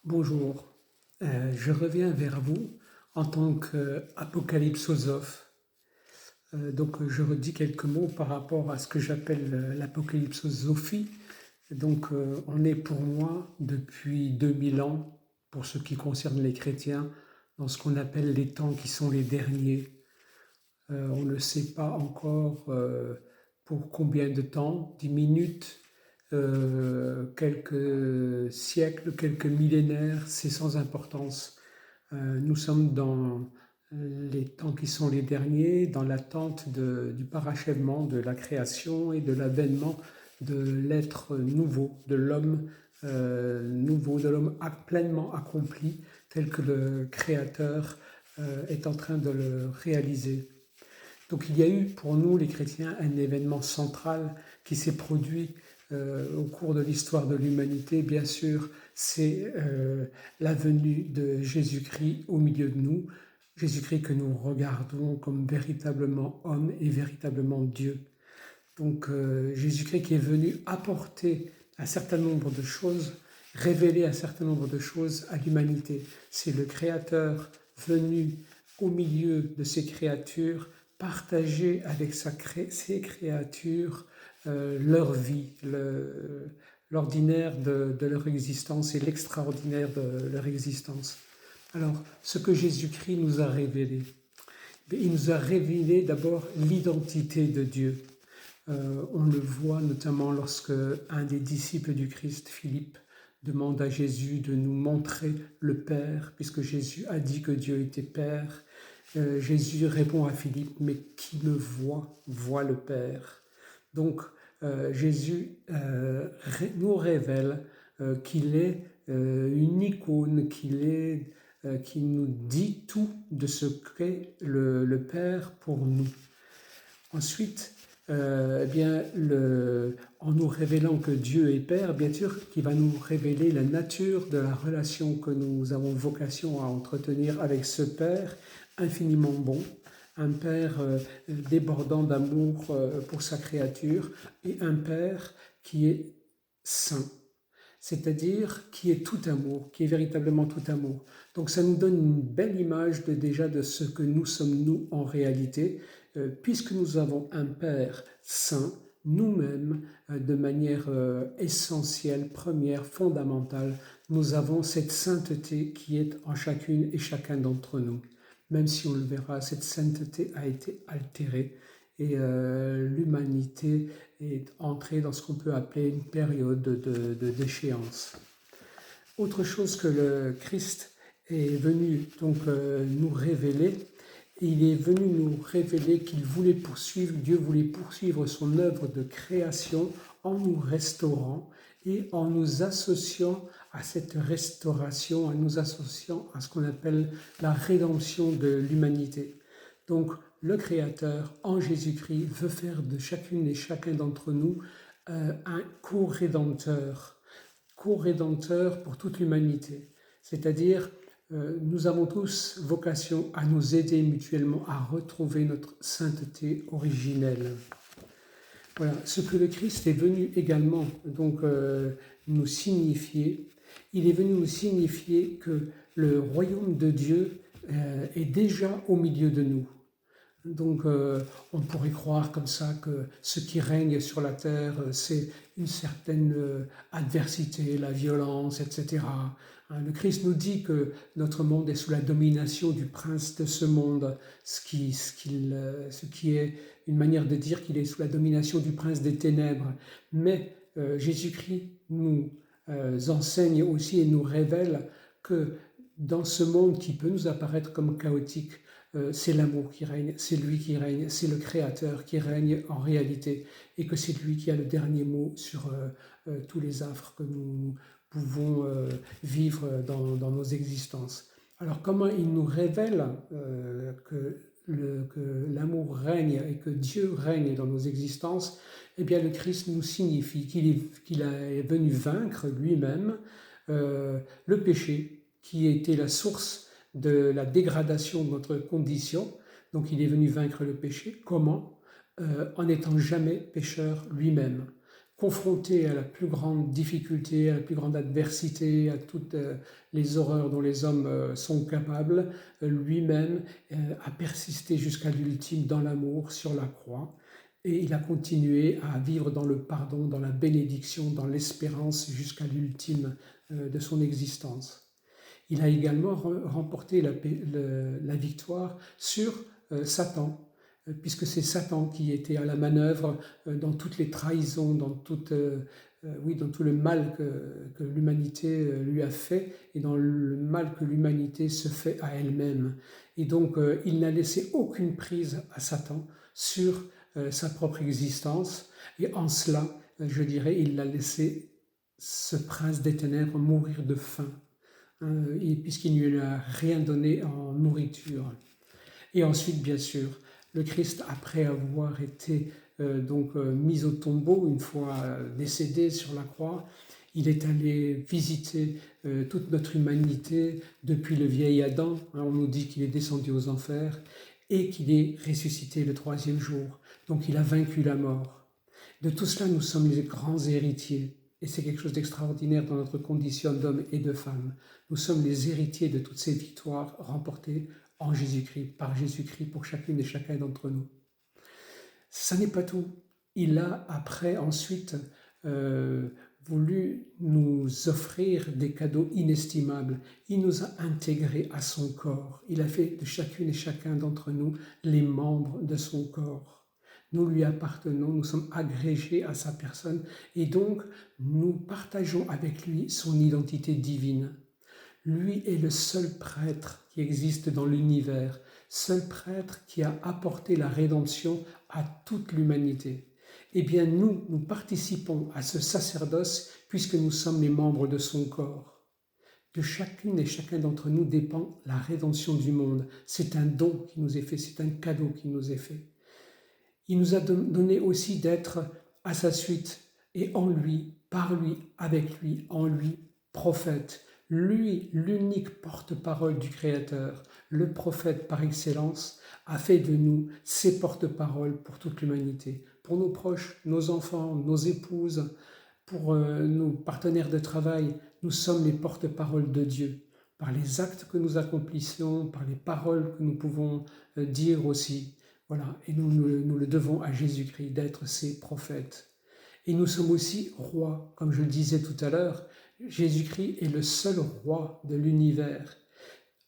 Bonjour, je reviens vers vous en tant qu'apocalypsosophe. Donc je redis quelques mots par rapport à ce que j'appelle l'apocalypsosophie. Donc on est pour moi depuis 2000 ans, pour ce qui concerne les chrétiens, dans ce qu'on appelle les temps qui sont les derniers. On ne sait pas encore pour combien de temps, 10 minutes, quelques siècles, quelques millénaires, c'est sans importance. Nous sommes dans les temps qui sont les derniers, dans l'attente du parachèvement de la création et de l'avènement de l'être nouveau, de l'homme pleinement accompli, tel que le Créateur est en train de le réaliser. Donc il y a eu pour nous les chrétiens un événement central qui s'est produit au cours de l'histoire de l'humanité. Bien sûr, c'est la venue de Jésus-Christ au milieu de nous, Jésus-Christ que nous regardons comme véritablement homme et véritablement Dieu. Donc Jésus-Christ qui est venu apporter un certain nombre de choses, révéler un certain nombre de choses à l'humanité. C'est le Créateur venu au milieu de ses créatures, partager avec ses créatures leur vie, l'ordinaire de leur existence et l'extraordinaire de leur existence. Alors, ce que Jésus-Christ nous a révélé, il nous a révélé d'abord l'identité de Dieu. On le voit notamment lorsque un des disciples du Christ, Philippe, demande à Jésus de nous montrer le Père, puisque Jésus a dit que Dieu était Père. Jésus répond à Philippe, mais qui me voit, voit le Père. Donc Jésus nous révèle qu'il est une icône, qui nous dit tout de ce qu'est le Père pour nous. Ensuite, en nous révélant que Dieu est Père, bien sûr, qui va nous révéler la nature de la relation que nous avons vocation à entretenir avec ce Père infiniment bon, un Père débordant d'amour pour sa créature et un Père qui est saint, c'est-à-dire qui est tout amour, qui est véritablement tout amour. Donc ça nous donne une belle image déjà de ce que nous sommes nous en réalité, puisque nous avons un Père saint, nous-mêmes, de manière essentielle, première, fondamentale, nous avons cette sainteté qui est en chacune et chacun d'entre nous. Même si on le verra, cette sainteté a été altérée et l'humanité est entrée dans ce qu'on peut appeler une période de déchéance. Autre chose que le Christ est venu donc nous révéler, il est venu nous révéler qu'il voulait poursuivre, Dieu voulait poursuivre son œuvre de création en nous restaurant et en nous associant à cette restauration, en nous associant à ce qu'on appelle la rédemption de l'humanité. Donc le Créateur, en Jésus-Christ, veut faire de chacune et chacun d'entre nous un co-rédempteur pour toute l'humanité. C'est-à-dire, nous avons tous vocation à nous aider mutuellement à retrouver notre sainteté originelle. Voilà, ce que le Christ est venu également donc nous signifier, il est venu nous signifier que le royaume de Dieu est déjà au milieu de nous. Donc on pourrait croire comme ça que ce qui règne sur la terre, c'est une certaine adversité, la violence, etc. Le Christ nous dit que notre monde est sous la domination du prince de ce monde, ce qui est une manière de dire qu'il est sous la domination du prince des ténèbres. Mais Jésus-Christ nous enseigne aussi et nous révèle que dans ce monde qui peut nous apparaître comme chaotique, c'est l'amour qui règne, c'est lui qui règne, c'est le Créateur qui règne en réalité, et que c'est lui qui a le dernier mot sur tous les affres que nous pouvons vivre dans nos existences. Alors comment il nous révèle que l'amour règne et que Dieu règne dans nos existences? Eh bien le Christ nous signifie qu'il est venu vaincre lui-même le péché qui était la source de la dégradation de notre condition. Donc il est venu vaincre le péché. Comment? En n'étant jamais pécheur lui-même. confronté à la plus grande difficulté, à la plus grande adversité, à toutes les horreurs dont les hommes sont capables, lui-même a persisté jusqu'à l'ultime dans l'amour sur la croix. Et il a continué à vivre dans le pardon, dans la bénédiction, dans l'espérance jusqu'à l'ultime de son existence. Il a également remporté la victoire sur Satan, puisque c'est Satan qui était à la manœuvre dans toutes les trahisons, dans tout le mal que l'humanité lui a fait et dans le mal que l'humanité se fait à elle-même. Et donc, il n'a laissé aucune prise à Satan sur sa propre existence. Et en cela, je dirais, il a laissé ce prince des ténèbres mourir de faim, puisqu'il ne lui a rien donné en nourriture. Et ensuite, bien sûr, le Christ, après avoir été mis au tombeau, une fois décédé sur la croix, il est allé visiter toute notre humanité depuis le vieil Adam. On nous dit qu'il est descendu aux enfers et qu'il est ressuscité le 3e jour. Donc il a vaincu la mort. De tout cela, nous sommes les grands héritiers. Et c'est quelque chose d'extraordinaire dans notre condition d'hommes et de femmes. Nous sommes les héritiers de toutes ces victoires remportées en Jésus-Christ, par Jésus-Christ, pour chacune et chacun d'entre nous. Ça n'est pas tout. Il a ensuite voulu nous offrir des cadeaux inestimables. Il nous a intégrés à son corps. Il a fait de chacune et chacun d'entre nous les membres de son corps. Nous lui appartenons, nous sommes agrégés à sa personne et donc nous partageons avec lui son identité divine. Lui est le seul prêtre qui existe dans l'univers, seul prêtre qui a apporté la rédemption à toute l'humanité. Eh bien nous participons à ce sacerdoce puisque nous sommes les membres de son corps. De chacune et chacun d'entre nous dépend la rédemption du monde. C'est un don qui nous est fait, c'est un cadeau qui nous est fait. Il nous a donné aussi d'être à sa suite et en lui, par lui, avec lui, en lui, prophète. Lui, l'unique porte-parole du Créateur, le prophète par excellence, a fait de nous ses porte-paroles pour toute l'humanité, pour nos proches, nos enfants, nos épouses, pour nos partenaires de travail. Nous sommes les porte-paroles de Dieu, par les actes que nous accomplissons, par les paroles que nous pouvons dire aussi. Voilà, et nous le devons à Jésus-Christ d'être ses prophètes. Et nous sommes aussi rois, comme je le disais tout à l'heure. Jésus-Christ est le seul roi de l'univers.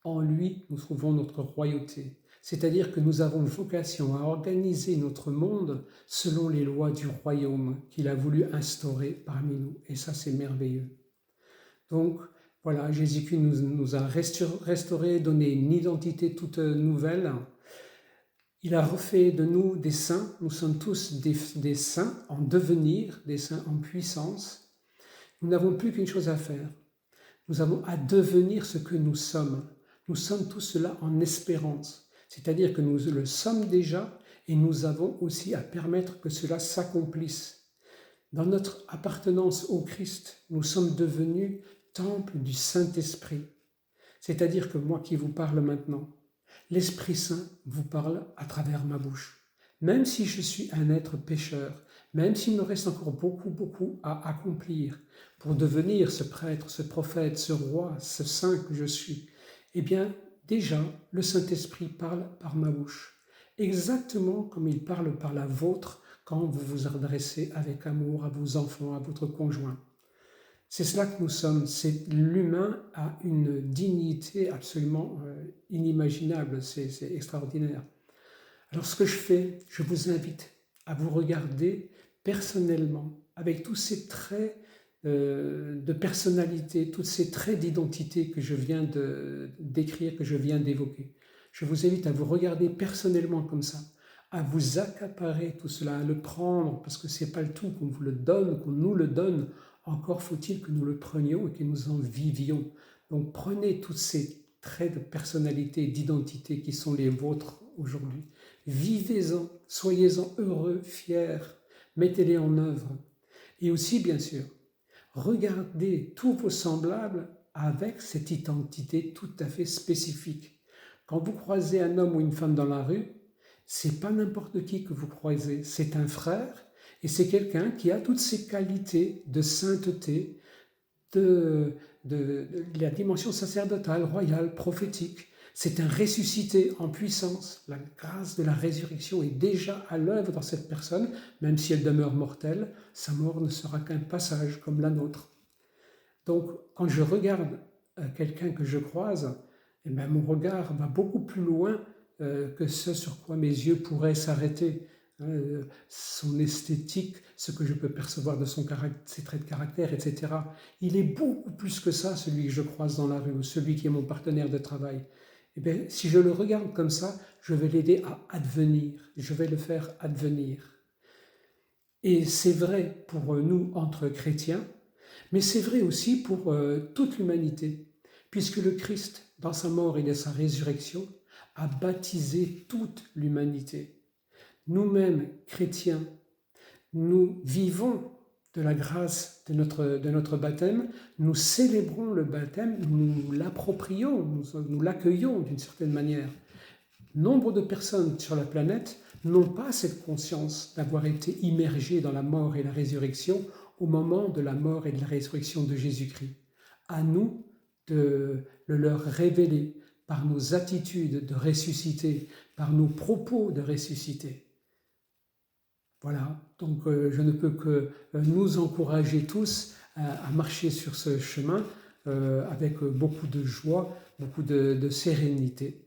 En lui, nous trouvons notre royauté. C'est-à-dire que nous avons vocation à organiser notre monde selon les lois du royaume qu'il a voulu instaurer parmi nous. Et ça, c'est merveilleux. Donc, voilà, Jésus-Christ nous a restauré, donné une identité toute nouvelle. Il a refait de nous des saints. Nous sommes tous des saints en devenir, des saints en puissance. Nous n'avons plus qu'une chose à faire. Nous avons à devenir ce que nous sommes. Nous sommes tous cela en espérance. C'est-à-dire que nous le sommes déjà et nous avons aussi à permettre que cela s'accomplisse. Dans notre appartenance au Christ, nous sommes devenus temple du Saint-Esprit. C'est-à-dire que moi qui vous parle maintenant, l'Esprit Saint vous parle à travers ma bouche. Même si je suis un être pécheur, même s'il me reste encore beaucoup à accomplir pour devenir ce prêtre, ce prophète, ce roi, ce saint que je suis, eh bien, déjà, le Saint-Esprit parle par ma bouche, exactement comme il parle par la vôtre quand vous vous adressez avec amour à vos enfants, à votre conjoint. C'est cela que nous sommes. C'est l'humain a une dignité absolument inimaginable. C'est extraordinaire. Alors ce que je fais, je vous invite à vous regarder personnellement, avec tous ces traits de personnalité, tous ces traits d'identité que je viens de décrire, que je viens d'évoquer. Je vous invite à vous regarder personnellement comme ça, à vous accaparer tout cela, à le prendre, parce que ce n'est pas le tout qu'on vous le donne, qu'on nous le donne. Encore faut-il que nous le prenions et que nous en vivions. Donc prenez tous ces traits de personnalité et d'identité qui sont les vôtres aujourd'hui. Vivez-en, soyez-en heureux, fiers, mettez-les en œuvre. Et aussi, bien sûr, regardez tous vos semblables avec cette identité tout à fait spécifique. Quand vous croisez un homme ou une femme dans la rue, c'est pas n'importe qui que vous croisez, c'est un frère Et c'est quelqu'un qui a toutes ces qualités de sainteté, de la dimension sacerdotale, royale, prophétique. C'est un ressuscité en puissance. La grâce de la résurrection est déjà à l'œuvre dans cette personne, même si elle demeure mortelle, sa mort ne sera qu'un passage comme la nôtre. Donc, quand je regarde quelqu'un que je croise, eh bien, mon regard va beaucoup plus loin que ce sur quoi mes yeux pourraient s'arrêter. Son esthétique, ce que je peux percevoir de ses traits de caractère, etc. Il est beaucoup plus que ça, celui que je croise dans la rue, ou celui qui est mon partenaire de travail. Eh bien, si je le regarde comme ça, je vais l'aider à advenir, je vais le faire advenir. Et c'est vrai pour nous entre chrétiens, mais c'est vrai aussi pour toute l'humanité, puisque le Christ, dans sa mort et dans sa résurrection, a baptisé toute l'humanité. Nous-mêmes, chrétiens, nous vivons de la grâce de notre baptême, nous célébrons le baptême, nous l'approprions, nous l'accueillons d'une certaine manière. Nombre de personnes sur la planète n'ont pas cette conscience d'avoir été immergées dans la mort et la résurrection au moment de la mort et de la résurrection de Jésus-Christ. À nous de le leur révéler par nos attitudes de ressuscité, par nos propos de ressuscité. Voilà, donc je ne peux que nous encourager tous à marcher sur ce chemin avec beaucoup de joie, beaucoup de sérénité.